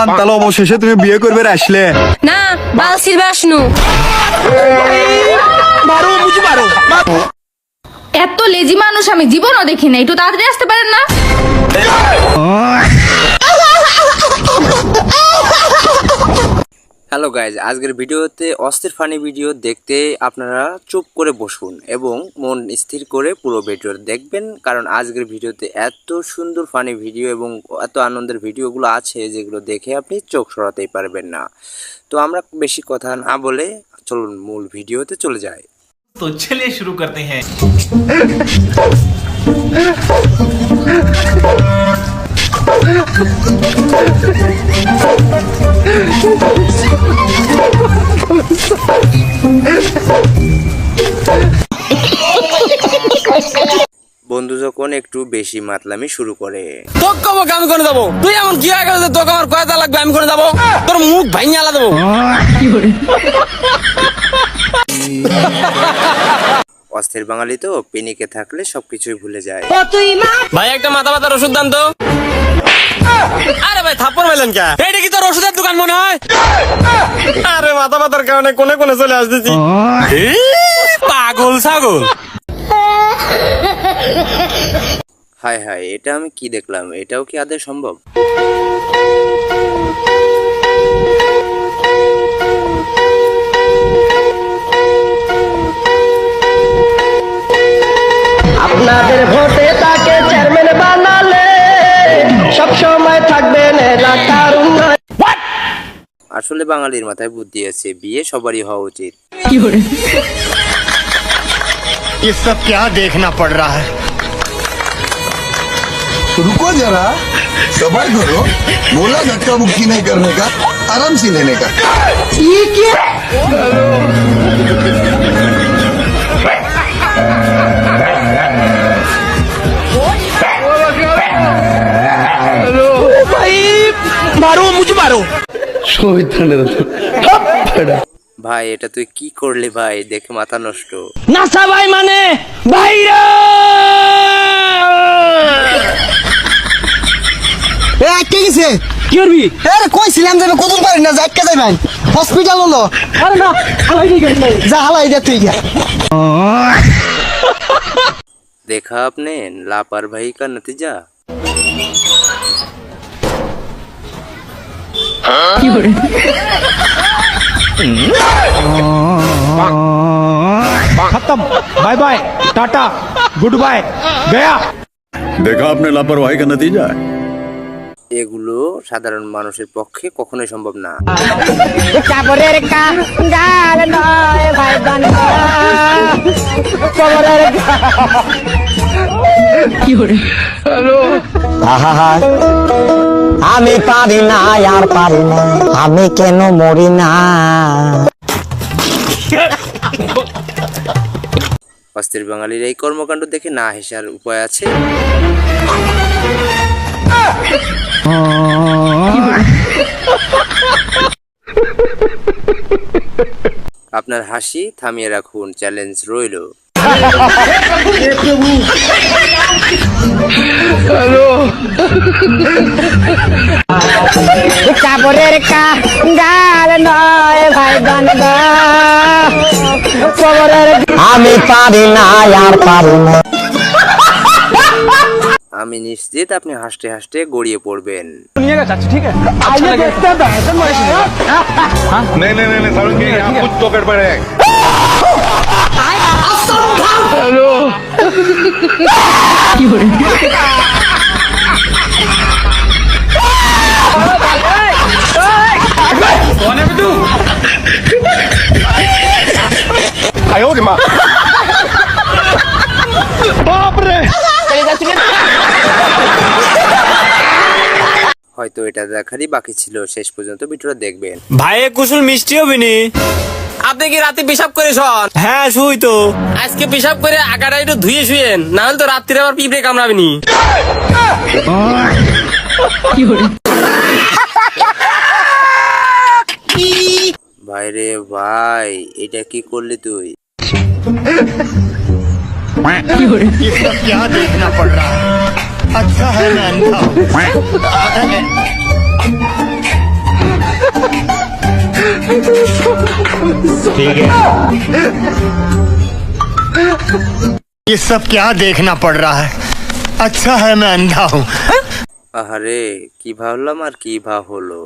জান, তাহলে অবশেষে তুমি বিয়ে করবে আসলে। না বাল সিলবে আসনু। এত লেজি মানুষ আমি জীবনও দেখি না, একটু তাড়াতাড়ি আসতে পারেন না? হ্যালো গাইজ, আজকের ভিডিওতে অস্থির ফানি ভিডিও দেখতে আপনারা চুপ করে বসুন এবং মন স্থির করে পুরো ভিডিও দেখবেন, কারণ আজকের ভিডিওতে এত সুন্দর ফানি ভিডিও এবং এত আনন্দের ভিডিওগুলো আছে যেগুলো দেখে আপনি চোখ সরাতেই পারবেন না। তো আমরা বেশি কথা না বলে চলুন মূল ভিডিওতে চলে যাই। तो चलिए शुरू करते हैं। বন্ধু যখন একটু বেশি মাতলামি শুরু করে, তোকে আমি করে দেবো, তুই এমন কি হয়ে গেছে, তোকে আমার কয়টা লাগবে আমি করে দেবো, তোর মুখ ভাঙিয়ে দেবো। অস্থির বাঙালি তো পেনিকে থাকলে সবকিছুই ভুলে যায়। ভাই একটা মাথা ব্যথার ওষুধ দাম তো। আরে ভাই থাপ্পড় মারলেন কে? এটা কি তোর ওষুধের দোকান মনে হয়? আরে মাথা ব্যথার কারণে কোনে কোনে চলে আসতেছি। পাগল ছাগল। হায় হায়, এটা আমি কি দেখলাম? এটাও কি আদৌ সম্ভব? আপনাদের ভোটে তাকে চেয়ারম্যান বানালে সব সময় থাকবেন এলাকার উন্নয়ন। আসলে বাঙালির মাথায় বুদ্ধি আছে, বিয়ে সবারই হওয়া উচিত। ये सब क्या देखना पड़ रहा है? रुको जरा, सबर करो। बोला धक्का मुक्की नहीं करने का, आराम से लेने का। ये क्या? भाई मारो मुझे मारो। ভাই এটা তুই কি করলি ভাই? দেখে মাথা নষ্ট। নাসা ভাই মানে বাইরে কে গেছে? কি করবি? আরে কইছিলাম যাবে, কত পারি না, যাইকা যাইবেন হসপিটাল হলো। আরে না হালাই দিয়ে গেল, যা হালাই দে তুই গা। देखा आपने लापरवाही का नतीजा। खत्म, bye bye, tata, goodbye, गया। देखा आपने लापरवाही का नतीजा है। এগুলো সাধারণ মানুষের পক্ষে কখনোই সম্ভব না। কাপড়ের কাঙ্গাল নয় ভাই বান্দা, কবরের কি হরে। হ্যালো আমি পারি না, আর পারি না, আমি কেন মরি না। অস্থির বাঙালির এই কর্মকাণ্ড দেখে না হেসার উপায় আছে? আপনার হাসি থামিয়ে রাখুন, চ্যালেঞ্জ রইল। কাপড়ের কাঙ্গাল নয় ভাই বান্দা, কবরের আমি পারি না, আর পারি না। আমি নিশ্চিত আপনি হাসতে হাসতে গড়িয়ে পড়বেন। नहीं नहीं नहीं सारुण जी, यहाँ कुछ तो गड़बड़ है। आयो रे माँ, बाप रे। হয়তো এটা দেখারই বাকি ছিল, শেষ পর্যন্ত ভিডিওটা দেখবেন। ভাই কুসুল মিষ্টি হবে নি? আপনি কি রাতে পেশাব করে শোন? হ্যাঁ শুই তো। আজকে পেশাব করে আগাটা একটু ধুয়ে শুয়েন, না হলে তো রাত্রিরে আবার পিঁপড়ে কামড়াবে নি। ভাইরে ভাই, এটা কি করলি তুই? ये सब क्या देखना पड़ रहा है? अच्छा है मैं अंधा हूँ। ये सब क्या देखना पड़ रहा है? अच्छा है मैं अंधा हूँ। আহারে কি ভাবলাম আর কি ভাব হলো।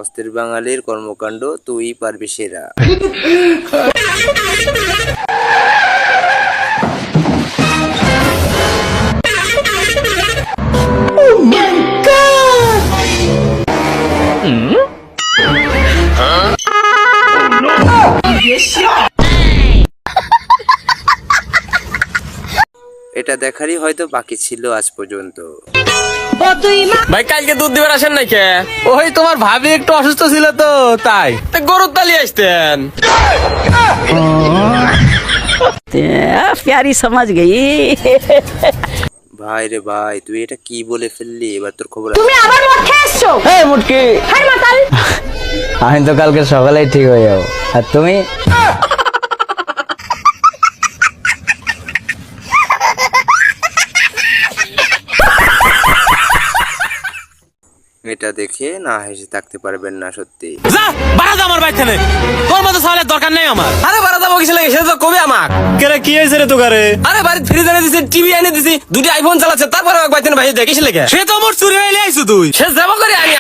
অস্থির বাঙালির কর্মকাণ্ড তুই পারবি সেরা। এটা দেখারই হয়তো বাকি ছিল আজ পর্যন্ত। ভাই কালকে দুধ দিবার আসেন নাই কে? ওই তোমার ভাবি একটু অসুস্থ ছিল তো তাই গরুর তালি আসতেন। प्यारी समझ गई। ভাই রে ভাই তুই এটা কি বলে ফেললি, এবার তোর খবর তুমি আবার মদ খেয়ে এসছো? এই মুটকি, হাই মাতাল। আমি তো কালকে সকালেই ঠিক হয়ে যাবো, আর তুমি? এটা দেখে না হেসে থাকতে পারবেন না সত্যি। যা বাড়া যা আমার বাইতে তোর মতো সালের দরকার নেই আমার। আরে বাড়া যাবো কিছু লাগে সে তো কবে আমাক কেরে কি হয়েছে রে তোকারে? আরে বাড়ি ফ্রিজ এনে দিছি, টিভি এনে দিছি, দুটি আইফোন চালাচ্ছে, তারপরে আমাকে বাইতে ভাই দেখিস লেগে সে তো আমার চুরি হয়ে আইছো তুই সে যাবো করে আমি।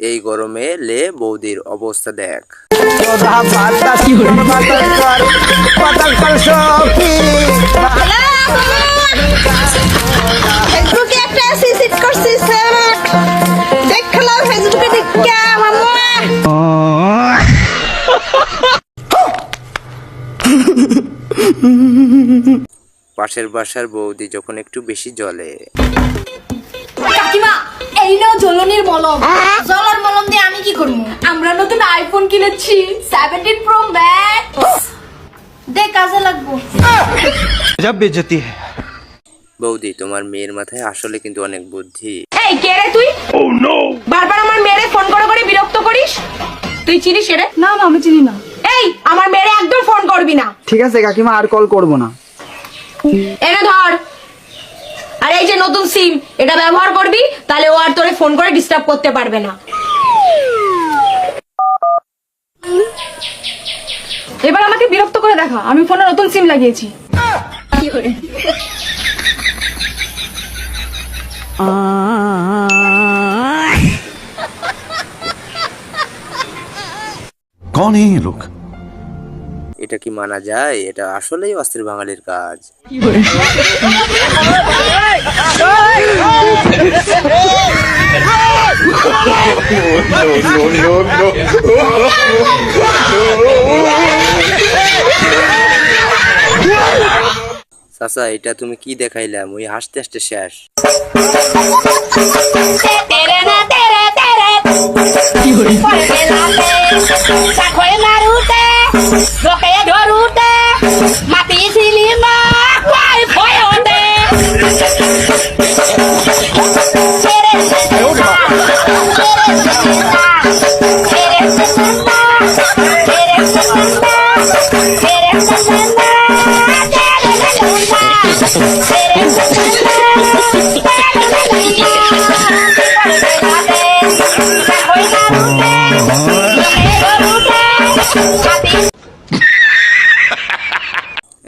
এই গরমে লে বৌদির অবস্থা দেখ। ফেসবুকে একটা সিট করছিস দেখলাম ফেসবুকে দেখা মামা। পাশের বাসার বৌদি যখন একটু বেশি জ্বলে। কাকিমা এই নাও জ্বলনির মলম। জ্বলার মলম দিয়ে আমি কি করবো? আমরা নতুন আইফোন কিনেছি 17 প্রো ম্যাক্স, দে কাজে লাগবো। जब बेइज्जती है। বৌদি তোমার মেয়ের মাথায় আসলে কিন্তু অনেক বুদ্ধি। এই কে রে তুই? বারবার আমার মেয়েরে ফোন করে করে বিরক্ত করিস। তুই চিনিস রে? না আমি চিনি না। এই আমার মেয়েরে একদম ফোন করবি না। ঠিক আছে কাকিমা, আর কল করবো না। এনে ধর। আর এই যে নতুন সিম, এটা ব্যবহার করবি, তাহলে ও আর তোরে ফোন করে ডিস্টার্ব করতে পারবে না। এবার আমাকে বিরক্ত করে দেখা, আমি ফোনে নতুন সিম লাগিয়েছি। कौन है ये लोग? এটা কি মানা যায়? এটা আসলেই অস্থির বাঙালির কাজ। চাচা এটা তুমি কি দেখাইলাম? ওই হাসতে হাসতে শেষ।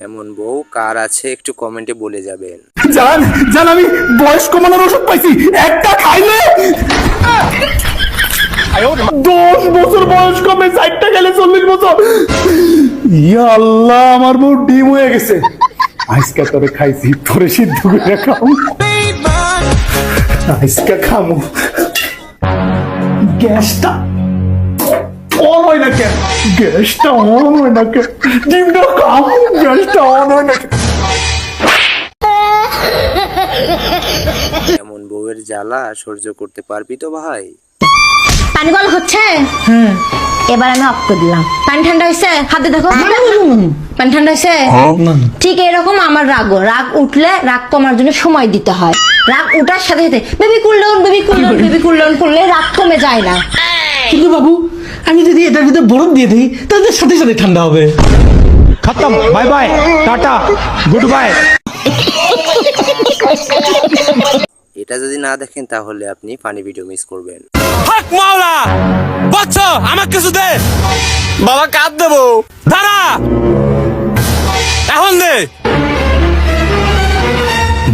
এমন বউ কার আছে একটু কমেন্টে বলে যাবেন। জান জান আমি বয়স কমানোর ওষুধ পাইছি, একটা খাইলে 10 বছর বয়স কমে 60টা গেলে 40 বছর। ইয়া আল্লাহ, আমার বউ ডিম হয়ে গেছে। আজকে তোরে খাইছি, তোরে সিদ্ধ করে খাও। আজকে খামু। গ্যাসটা অন হয় না কেন? গ্যাসটা অন হয় না কেন? ডিমটা খামু, গ্যাসটা অন হয় না কেন? এমন বউয়ের জ্বালা সহ্য করতে পারবি তো ভাই? পানি বল হচ্ছে? এবার আমি অফ করে দিলাম। পানি ঠান্ডা হয়েছে? হাতে দেখো। পানি ঠান্ডা হয়েছে? ঠিক এরকম আমার রাগও, রাগ উঠলে রাগ কমার জন্য সময় দিতে হয়। রাগ উঠার সাথে সাথে baby cool down, baby cool down, baby cool down করলে রাগ কমে যায় না। কিন্তু বাবু, আমি যদি এটার ভিতরে বরফ দিয়ে দিই তাহলে সাথে সাথে ঠান্ডা হবে। খতম, bye bye, tata, good bye. এটা যদি না দেখেন তাহলে আপনি ফানি ভিডিও মিস করবেন। হক মাওলা, বচ্চ আমাকে কিছু দে। বাবা কাঁদ দেবো, দাঁড়া এখন দে।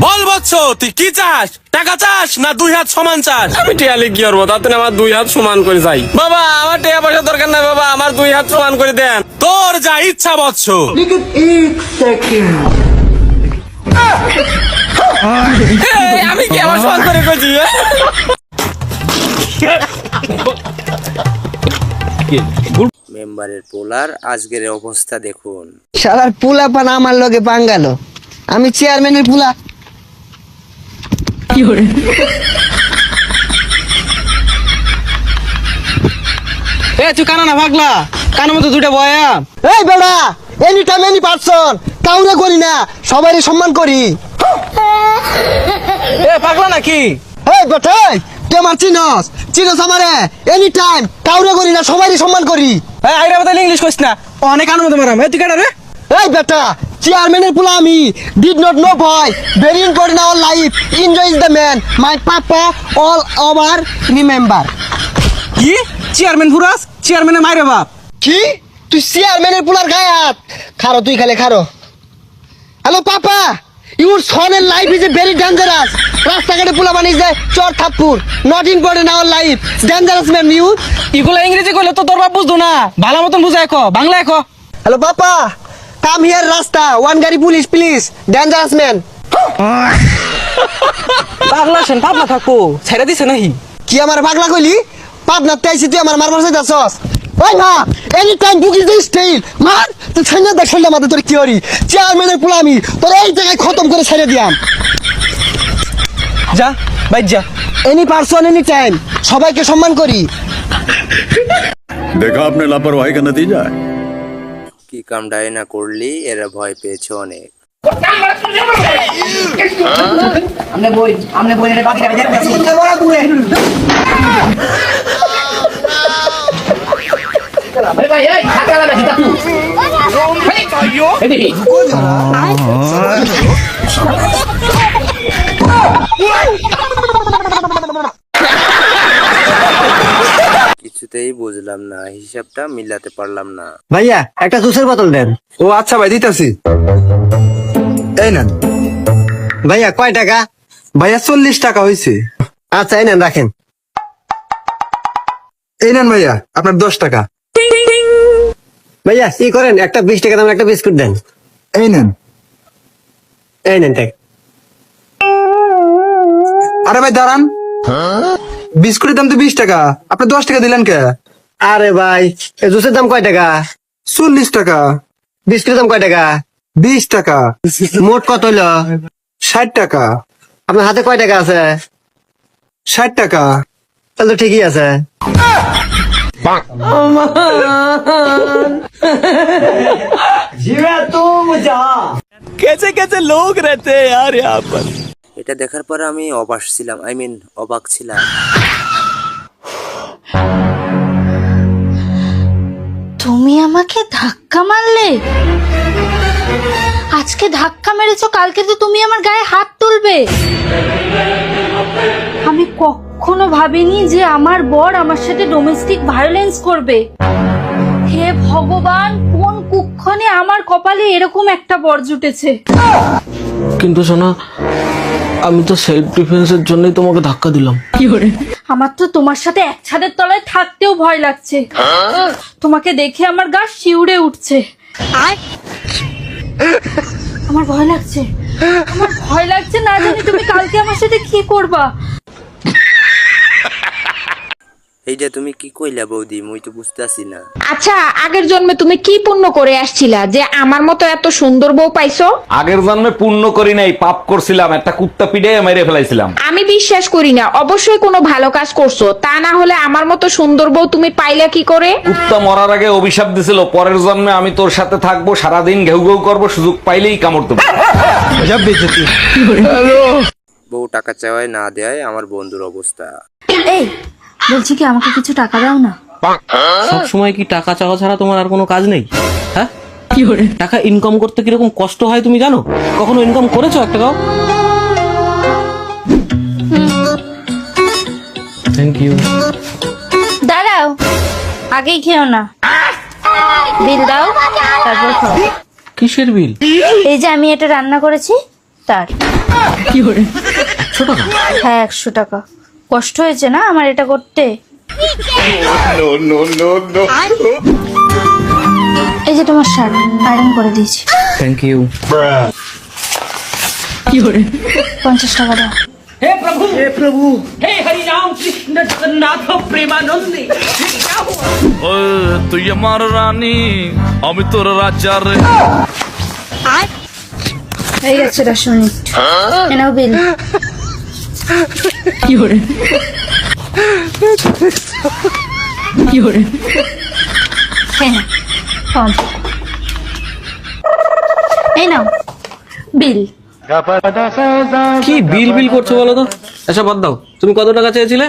বল বচ্চ, তুই কি চাস? টাকা চাস না 2 হাত সমান চাস? আমি টিয়ালে কি করবো, তাতে আমার 2 হাত সমান করে যাই। বাবা আমার টাকা পয়সা দরকার নাই বাবা, আমার 2 হাত সমান করে দেন। তোর যা ইচ্ছা বচ্চ। আমি কি আমার সমান করে কইছি? মেম্বারের পোলার আজকের অবস্থা দেখুন। শালার পুলা পান আমার লগে পাঙ্গালো, আমি চেয়ারম্যানের পুলা। তুই কানা না ভাগলা, কানের মতো দুইটা বয়া। এই বেড়া, এনি টাইম এনি পারসন, কাউরে করি না, সবারই সম্মান করি। পাগলা নাকি? এই বেটা, তুই আমার চিনস? চিনস আমারে? এনি টাইম কাউরে করি না, সবারই সম্মান করি। আইরা বদলে ইংলিশ কইস না, অনেক কানের মতো মারাম। তুই কাটা রে? এই বেটা, চেয়ারম্যানের পুলা আমি। ডিড নট নো ভয়, very important our life, enjoy is the man, my papa all over remember. কি চেয়ারম্যান ফুরাস? চেয়ারম্যানের মাইরে বাপ। কি তুই চেয়ারম্যানের পুলার গায়ে হাত? খারো তুই, খালে খারো। হ্যালো পাপা, ইউর সনের life is a very dangerous. রাস্তাঘাটে পুলা বানিয়ে যায় চর থাপ্পুর, not important our life, dangerous man you. এগুলা ইংরেজি কইলে তো তোর বাপ বুঝতো না, ভালো মতন বুঝাই কো, বাংলায় কো। হ্যালো পাপা, কাম হিয়ার রাস্তা, ওয়ান গাড়ি পুলিশ প্লিজ, ডেঞ্জারাস ম্যান। পাগলা সেন পাগলা থাকো, ছেড়ে দিছে নাকি? কি আমার পাগলা কইলি? পাবনাতে আইছি তুই আমার মারবার চাইতাছস? ওই মা, any time book is the style, মার তুই ছেড়ে দে, ছেড়ে মাথা তোর কি হরি? চেয়ারম্যানের পুলা আমি, তোর এই জায়গায় খতম করে ছেড়ে দিয়াম। যা বাইর যা। এনি পারসন এনি টাইম, সবাইকে সম্মান করি। देखा आपने लापरवाही का नतीजा है। কি কামটাই না করলি এরা ভয় পেয়েছে অনেক। কিছুতেই বুঝলাম না, হিসাবটা মিলাতে পারলাম না। ভাইয়া একটা জুসের বোতল দেন। ও আচ্ছা ভাই, দিতেছি। এই নেন ভাইয়া কয় টাকা? ভাইয়া 40 টাকা হয়েছে। আচ্ছা এই নেন, রাখেন। এই নেন ভাইয়া আপনার 10 টাকা। ভাইয়া কি করেন, একটা 20 টাকা দাম একটা বিস্কুট দেন। এই নেন। এই নেন টাকা। আরে ভাই দাঁড়ান, বিস্কুটের দাম তো 20 টাকা, আপনি 10 টাকা দিলেন কে? আরে ভাই, এই জুসের দাম কয় টাকা? 40 টাকা। বিস্কুটের দাম কয় টাকা? 20 টাকা। মোট কত হইল? 60 টাকা। আপনার হাতে কয় টাকা আছে? 60 টাকা। তাহলে তো ঠিকই আছে। कैसे कैसे लोग रहते हैं यार यहाँ पर। এটা দেখার পর আমি অবাক ছিলাম, অবাক ছিলাম। তুমি আমাকে ধাক্কা মারলে? আজকে ধাক্কা মেরেছো, কালকে তো তুমি আমার গায়ে হাত তুলবে। আমি কখনো ভাবিনি যে আমার বর আমার সাথে ডোমেস্টিক ভায়োলেন্স করবে। হে ভগবান, কোন কুক্ষণে আমার কপালে এরকম একটা বর জুটেছে। কিন্তু সোনা, আমি তো সেলফ ডিফেন্সের জন্যই তোমাকে ধাক্কা দিলাম। আমার তো তোমার সাথে এক ছাদের তলায় থাকতেও ভয় লাগছে। তোমাকে দেখে আমার গা শিউরে উঠছে। আমার ভয় লাগছে, আমার ভয় লাগছে, না জানি তুমি কালকে আমার সাথে কি করবা। এইটা তুমি কি কইলা বৌদি, মুই তো বুঝতেছি না। আচ্ছা, আগের জন্মে তুমি কি পুণ্য করে আসছিলা যে আমার মতো এত সুন্দর বউ পাইছো? আগের জন্মে পুণ্য করি নাই, পাপ করছিলাম, একটা কুত্তা পিড়ে মেরে ফেলাইছিলাম। আমি বিশ্বাস করি না, অবশ্যই কোনো ভালো কাজ করছো, তা না হলে আমার মতো সুন্দর বউ তুমি পাইলা কি করে? কুত্তা মরার আগে অভিশাপ দিছিল, পরের জন্মে আমি তোর সাথে থাকবো, সারাদিন ঘেউ ঘেউ করবো, সুযোগ পাইলেই কামড় দেবো। বউ টাকা চাওয়ায় না দেয় আমার বন্ধুর অবস্থা। এই বলছি কি, আমাকে কিছু টাকা দাও না। সব সময় কি টাকা চাওয়া ছাড়া তোমার আর কোনো কাজ নেই? হ্যাঁ, কি করে টাকা ইনকাম করতে কিরকম কষ্ট হয় তুমি জানো? কখনো ইনকাম করেছো একটা টাকাও? Thank you. দাঁড়াও, আগেই খেও না, বিল দাও তারপর খাও। কিসের বিল? এই যে আমি এটা রান্না করেছি তার। কি করে? 100 টাকা? হ্যাঁ 100 টাকা। কষ্ট হয়েছে না আমার এটা করতে? এই যে তোমার শার্ট আয়রন করে দিয়েছি। Thank you. কি করে? 50 টাকা দাও। हे प्रभु हे हरि राम कृष्ण जगन्नाथ प्रेमानंदी। তুই আমার রানী, আমি তোর রাজা রে। হয়ে গেছে 10 মিনিট। এনাও বিল। কি করে? কি করে? হ্যাঁ ফোন। এই নাও বিল। কি বিল বিল করছো বলো তো? আচ্ছা বাদ দাও, তুমি কত টাকা চেয়েছিলে?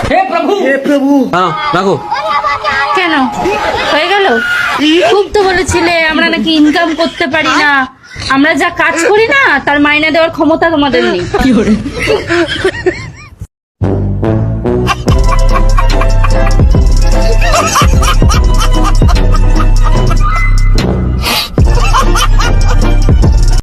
হে প্রভু। হ্যাঁ রাখো। কেন হয়ে গেল? খুব তো বলেছিলে আমরা নাকি ইনকাম করতে পারি না, আমরা যা কাজ করি না তার মাইনে দেওয়ার ক্ষমতা তোমাদের নেই। কি করে?